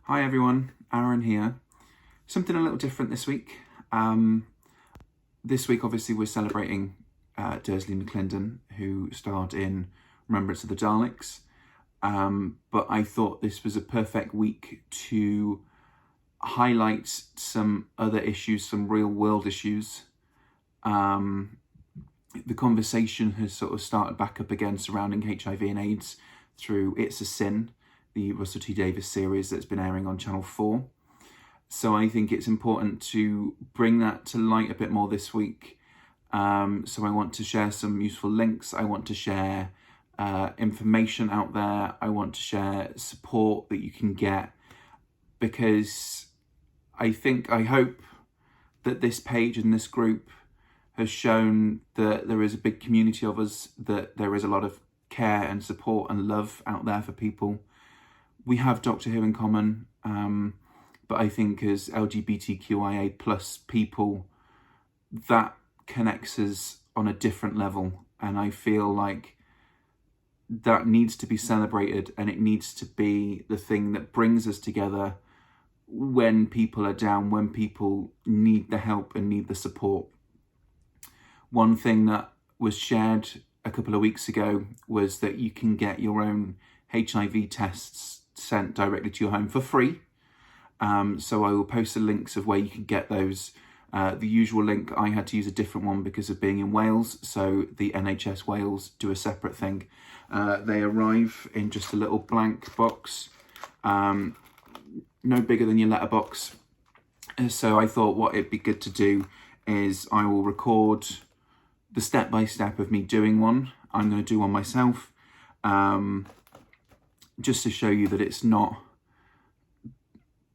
Hi everyone, Aaron here. Something a little different this week. This week obviously we're celebrating Dursley McClendon, who starred in Remembrance of the Daleks. But I thought this was a perfect week to highlight some other issues, some real world issues. The conversation has sort of started back up again surrounding HIV and AIDS through It's a Sin, the Russell T Davies series that's been airing on Channel 4. So I think it's important to bring that to light a bit more this week. So I want to share some useful links. I want to share information out there. I want to share support that you can get, because I hope that this page and this group has shown that there is a big community of us, that there is a lot of care and support and love out there for people. We have Doctor Who in common, but I think as LGBTQIA plus people, that connects us on a different level. And I feel like that needs to be celebrated, and it needs to be the thing that brings us together when people are down, when people need the help and need the support. One thing that was shared a couple of weeks ago was that you can get your own HIV tests sent directly to your home for free. So I will post the links of where you can get those. The usual link, I had to use a different one because of being in Wales, so the NHS Wales do a separate thing. They arrive in just a little blank box, no bigger than your letterbox. So I thought what it'd be good to do is I will record the step-by-step of me doing one. I'm going to do one myself, just to show you that it's not...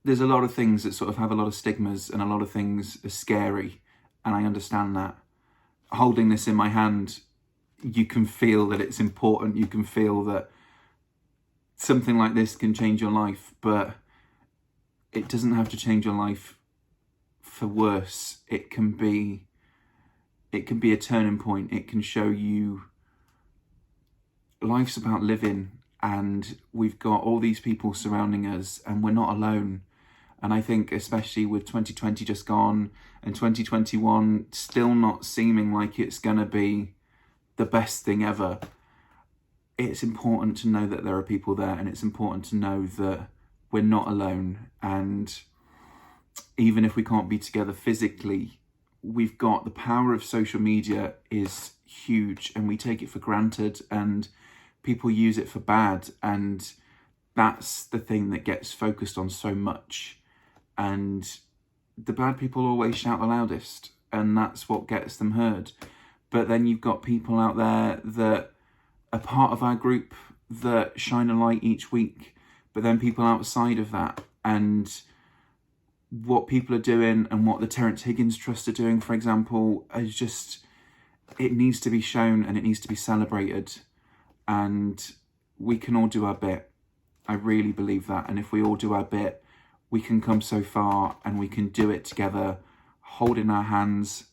There's a lot of things that sort of have a lot of stigmas, and a lot of things are scary, and I understand that. Holding this in my hand, you can feel that it's important. You can feel that something like this can change your life, but it doesn't have to change your life for worse. It can be a turning point. It can show you life's about living, and we've got all these people surrounding us, and we're not alone. And I think especially with 2020 just gone and 2021 still not seeming like it's going to be the best thing ever, it's important to know that there are people there, and it's important to know that we're not alone. And even if we can't be together physically, we've got the power of social media is huge, and we take it for granted, and people use it for bad, and that's the thing that gets focused on so much. And the bad people always shout the loudest, and that's what gets them heard. But then you've got people out there that are part of our group that shine a light each week, but then people outside of that, and what people are doing and what the Terence Higgins Trust are doing, for example, is just, it needs to be shown and it needs to be celebrated. And we can all do our bit. I really believe that. And if we all do our bit, we can come so far, and we can do it together, holding our hands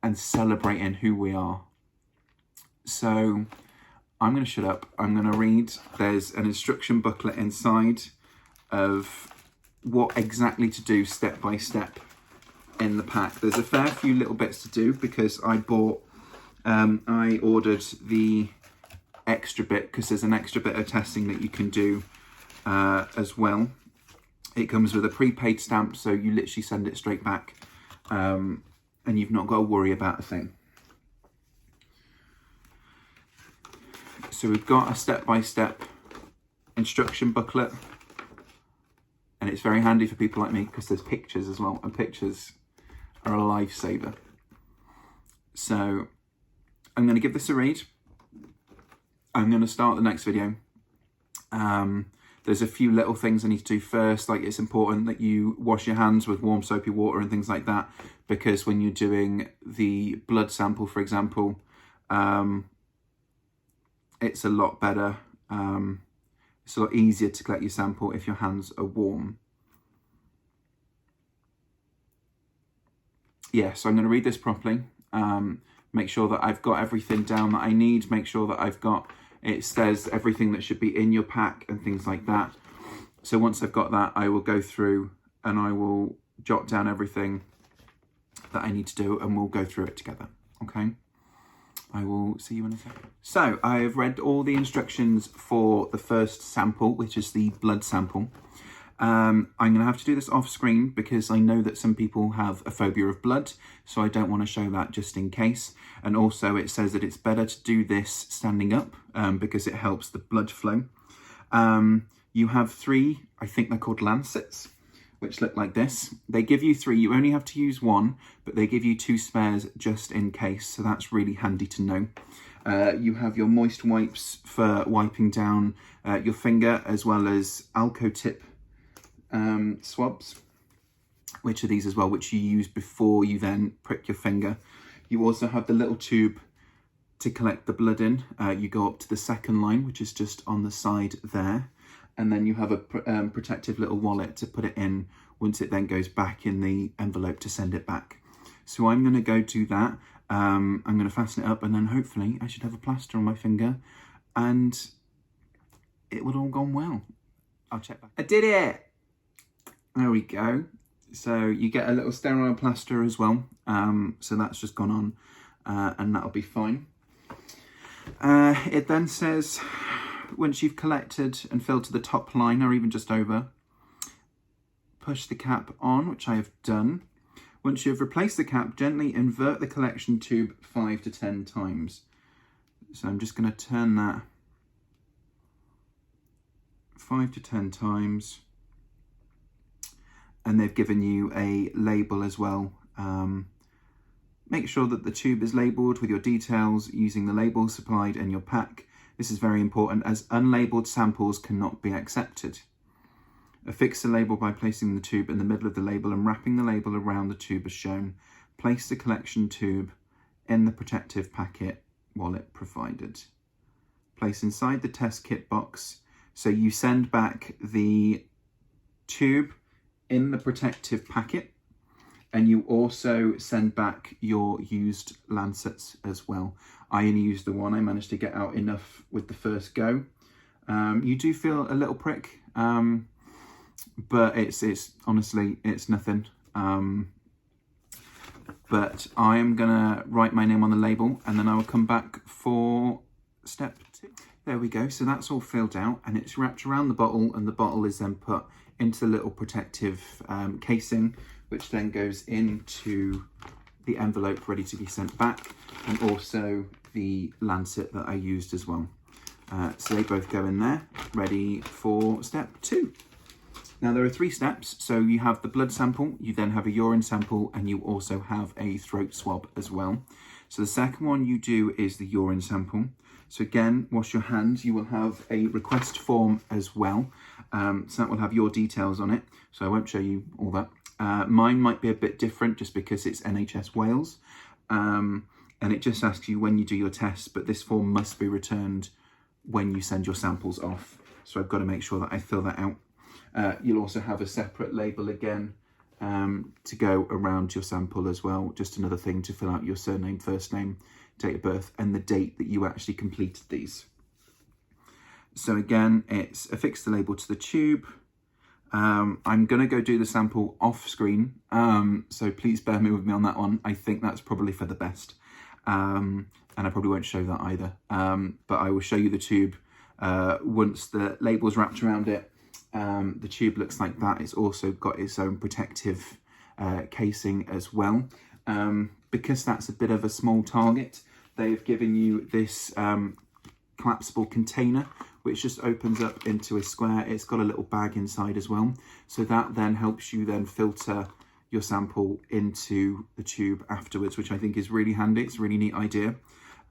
and celebrating who we are. So I'm going to shut up. I'm going to read. There's an instruction booklet inside of what exactly to do step by step in the pack. There's a fair few little bits to do because I ordered the extra bit, because there's an extra bit of testing that you can do as well. It comes with a prepaid stamp, so you literally send it straight back, and you've not got to worry about a thing. So we've got a step-by-step instruction booklet, and it's very handy for people like me because there's pictures as well, and pictures are a lifesaver. So I'm going to give this a read. I'm going to start the next video. There's a few little things I need to do first, like it's important that you wash your hands with warm soapy water and things like that, because when you're doing the blood sample, for example, it's a lot better. It's a lot easier to collect your sample if your hands are warm. Yeah, so I'm going to read this properly. Make sure that I've got everything down that I need. Make sure that it says everything that should be in your pack and things like that. So once I've got that, I will go through and I will jot down everything that I need to do, and we'll go through it together, okay? I will see you in a second. So I have read all the instructions for the first sample, which is the blood sample. I'm going to have to do this off screen because I know that some people have a phobia of blood, so I don't want to show that just in case. And also it says that it's better to do this standing up because it helps the blood flow. You have 3, I think they're called lancets, which look like this. They give you 3, you only have to use 1, but they give you 2 spares just in case, so that's really handy to know. You have your moist wipes for wiping down your finger, as well as Alco-Tip swabs, which are these as well, which you use before you then prick your finger. You also have the little tube to collect the blood in. You go up to the second line, which is just on the side there. And then you have a protective little wallet to put it in once it then goes back in the envelope to send it back. So I'm going to go do that. I'm going to fasten it up, and then hopefully I should have a plaster on my finger and it would all gone well. I'll check back. I did it! There we go. So you get a little sterile plaster as well. So that's just gone on and that'll be fine. It then says, once you've collected and filled to the top line, or even just over, push the cap on, which I have done. Once you've replaced the cap, gently invert the collection tube 5 to 10 times. So I'm just going to turn that 5 to 10 times. And they've given you a label as well. Make sure that the tube is labelled with your details using the label supplied in your pack. This is very important, as unlabelled samples cannot be accepted. Affix the label by placing the tube in the middle of the label and wrapping the label around the tube as shown. Place the collection tube in the protective packet wallet provided. Place inside the test kit box. So you send back the tube in the protective packet, and you also send back your used lancets as well. I only used the one. I managed to get out enough with the first go. You do feel a little prick, but it's honestly, it's nothing. But I am gonna write my name on the label, and then I will come back for step 2. There we go. So that's all filled out, and it's wrapped around the bottle, and the bottle is then put into the little protective casing, which then goes into the envelope ready to be sent back, and also the lancet that I used as well. So they both go in there, ready for step 2. Now there are 3 steps. So you have the blood sample, you then have a urine sample, and you also have a throat swab as well. So the second one you do is the urine sample. So again, wash your hands. You will have a request form as well. So that will have your details on it. So I won't show you all that. Mine might be a bit different just because it's NHS Wales. And it just asks you when you do your tests, but this form must be returned when you send your samples off. So I've got to make sure that I fill that out. You'll also have a separate label again to go around your sample as well. Just another thing to fill out your surname, first name, date of birth, and the date that you actually completed these. So again, it's affix the label to the tube. I'm going to go do the sample off screen, so please bear with me on that one. I think that's probably for the best, and I probably won't show that either, but I will show you the tube once the label's wrapped around it. The tube looks like that. It's also got its own protective casing as well. Because that's a bit of a small target, they've given you this collapsible container, which just opens up into a square. It's got a little bag inside as well. So that then helps you then filter your sample into the tube afterwards, which I think is really handy. It's a really neat idea.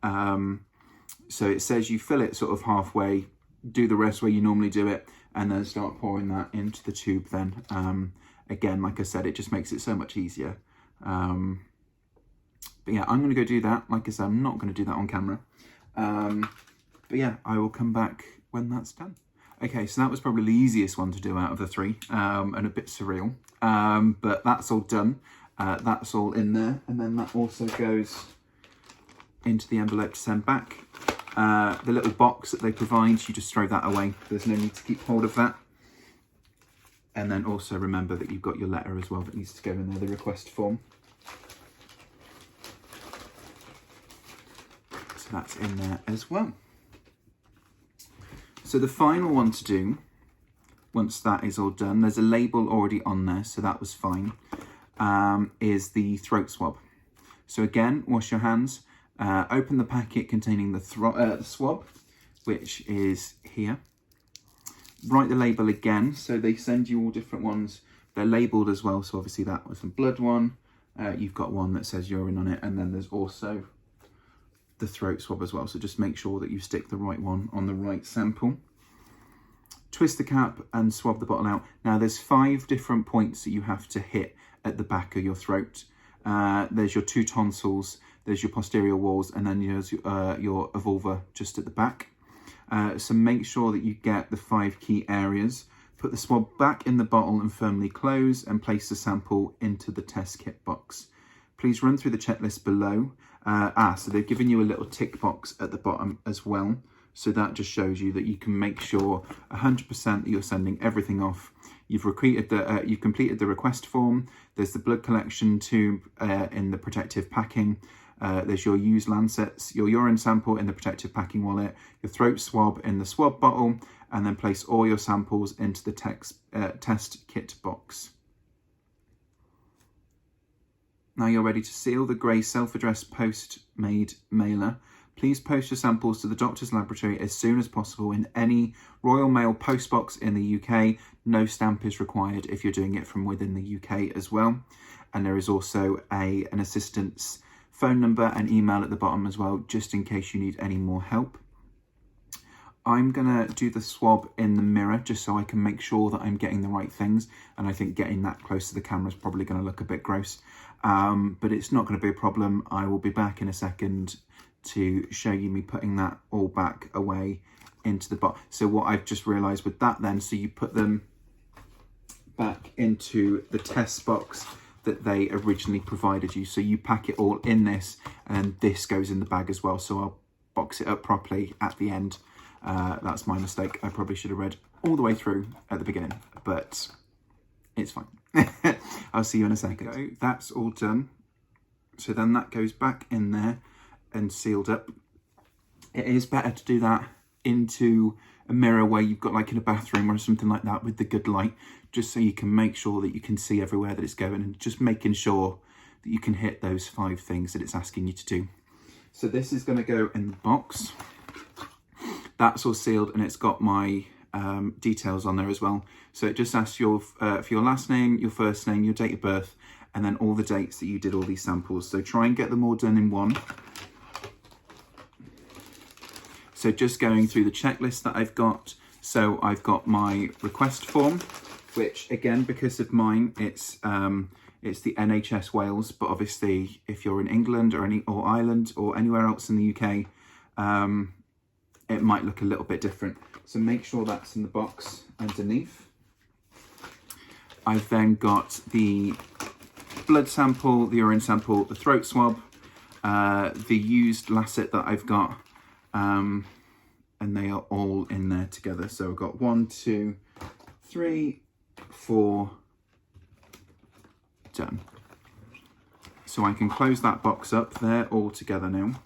So it says you fill it sort of halfway, do the rest where you normally do it, and then start pouring that into the tube then. Again, like I said, it just makes it so much easier. But yeah, I'm going to go do that. Like I said, I'm not going to do that on camera. But yeah, I will come back when that's done. Okay, so that was probably the easiest one to do out of the 3, and a bit surreal. But that's all done. That's all in there. And then that also goes into the envelope to send back. The little box that they provide, you just throw that away. There's no need to keep hold of that. And then also remember that you've got your letter as well that needs to go in there, the request form. So that's in there as well. So the final one to do, once that is all done, there's a label already on there, so that was fine, is the throat swab. So again, wash your hands, open the packet containing the swab, which is here. Write the label again, so they send you all different ones. They're labelled as well, so obviously that was a blood one. You've got one that says urine on it, and then there's also the throat swab as well. So just make sure that you stick the right one on the right sample. Twist the cap and swab the bottle out. Now there's 5 different points that you have to hit at the back of your throat. There's your 2 tonsils, there's your posterior walls, and then there's your vulva just at the back. So make sure that you get the 5 key areas. Put the swab back in the bottle and firmly close, and place the sample into the test kit box. Please run through the checklist below. So they've given you a little tick box at the bottom as well. So that just shows you that you can make sure 100% that you're sending everything off. You've completed the request form. There's the blood collection tube in the protective packing. There's your used lancets, your urine sample in the protective packing wallet, your throat swab in the swab bottle, and then place all your samples into the test kit box. Now you're ready to seal the grey self-addressed post-made mailer. Please post your samples to the doctor's laboratory as soon as possible in any Royal Mail post box in the UK. No stamp is required if you're doing it from within the UK as well. And there is also an assistant's phone number and email at the bottom as well, just in case you need any more help. I'm gonna do the swab in the mirror just so I can make sure that I'm getting the right things. And I think getting that close to the camera is probably gonna look a bit gross, but it's not gonna be a problem. I will be back in a second to show you me putting that all back away into the box. So what I've just realized with that then, so you put them back into the test box that they originally provided you. So you pack it all in this, and this goes in the bag as well. So I'll box it up properly at the end. That's my mistake. I probably should have read all the way through at the beginning, but it's fine. I'll see you in a second. So that's all done. So then that goes back in there and sealed up. It is better to do that into a mirror where you've got like in a bathroom or something like that with the good light, just so you can make sure that you can see everywhere that it's going, and just making sure that you can hit those 5 things that it's asking you to do. So this is going to go in the box. That's all sealed, and it's got my details on there as well. So it just asks for your last name, your first name, your date of birth, and then all the dates that you did all these samples. So try and get them all done in one. So just going through the checklist that I've got. So I've got my request form, which again, because of mine, it's the NHS Wales, but obviously if you're in England or Ireland or anywhere else in the UK, it might look a little bit different. So make sure that's in the box underneath. I've then got the blood sample, the urine sample, the throat swab, the used lancet that I've got, and they are all in there together. So I've got 1, 2, 3, 4, done. So I can close that box up. They're all together now.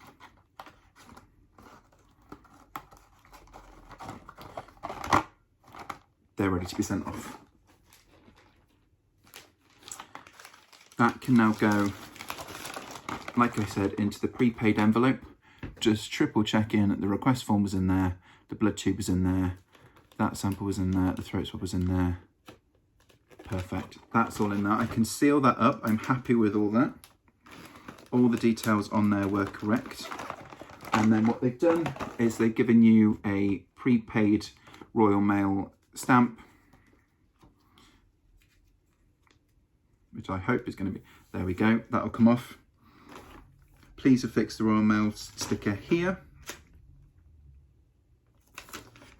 They're ready to be sent off. That can now go, like I said, into the prepaid envelope. Just triple check in that the request form was in there, the blood tube was in there, that sample was in there, the throat swab was in there. Perfect, that's all in there. I can seal that up. I'm happy with all that. All the details on there were correct. And then what they've done is they've given you a prepaid Royal Mail stamp, which I hope is going to be, there we go, that'll come off. Please affix the Royal Mail sticker here.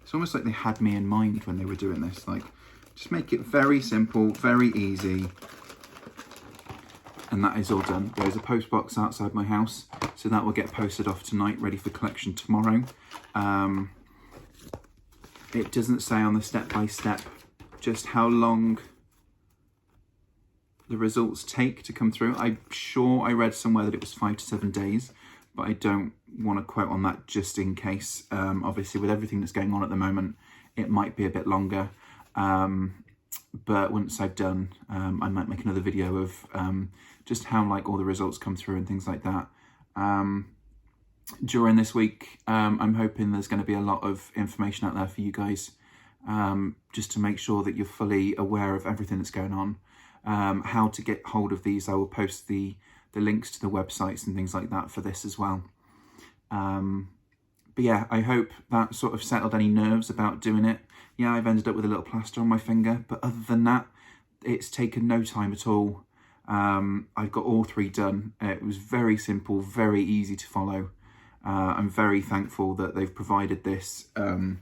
It's almost like they had me in mind when they were doing this, like just make it very simple, very easy. And that is all done. There's a post box outside my house, so that will get posted off tonight, ready for collection tomorrow. It doesn't say on the step-by-step just how long the results take to come through. I'm sure I read somewhere that it was 5 to 7 days, but I don't want to quote on that just in case. Obviously, with everything that's going on at the moment, it might be a bit longer. But once I've done, I might make another video of just how like all the results come through and things like that. During this week, I'm hoping there's going to be a lot of information out there for you guys, just to make sure that you're fully aware of everything that's going on. How to get hold of these, I will post the links to the websites and things like that for this as well. But yeah, I hope that sort of settled any nerves about doing it. Yeah, I've ended up with a little plaster on my finger, but other than that, it's taken no time at all. I've got all 3 done. It was very simple, very easy to follow. I'm very thankful that they've provided this, and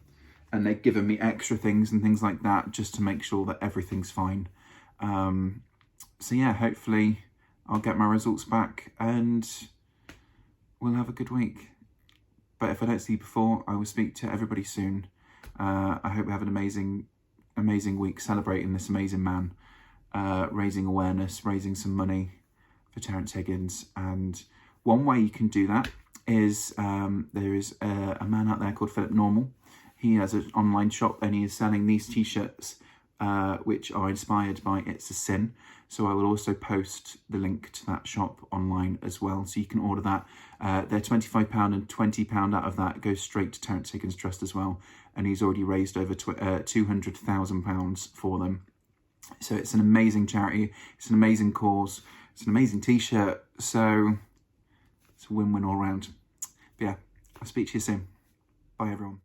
they've given me extra things and things like that just to make sure that everything's fine. So yeah, hopefully I'll get my results back and we'll have a good week. But if I don't see you before, I will speak to everybody soon. I hope we have an amazing week celebrating this amazing man, raising awareness, raising some money for Terence Higgins. And one way you can do that is there is a man out there called Philip Normal. He has an online shop and he is selling these t-shirts which are inspired by It's a Sin. So I will also post the link to that shop online as well, so you can order that. They're £25 and £20 out of that goes straight to Terence Higgins Trust as well, and he's already raised over £200,000 for them. So it's an amazing charity, it's an amazing cause, it's an amazing t-shirt, so it's a win-win all round. But yeah, I'll speak to you soon. Bye everyone.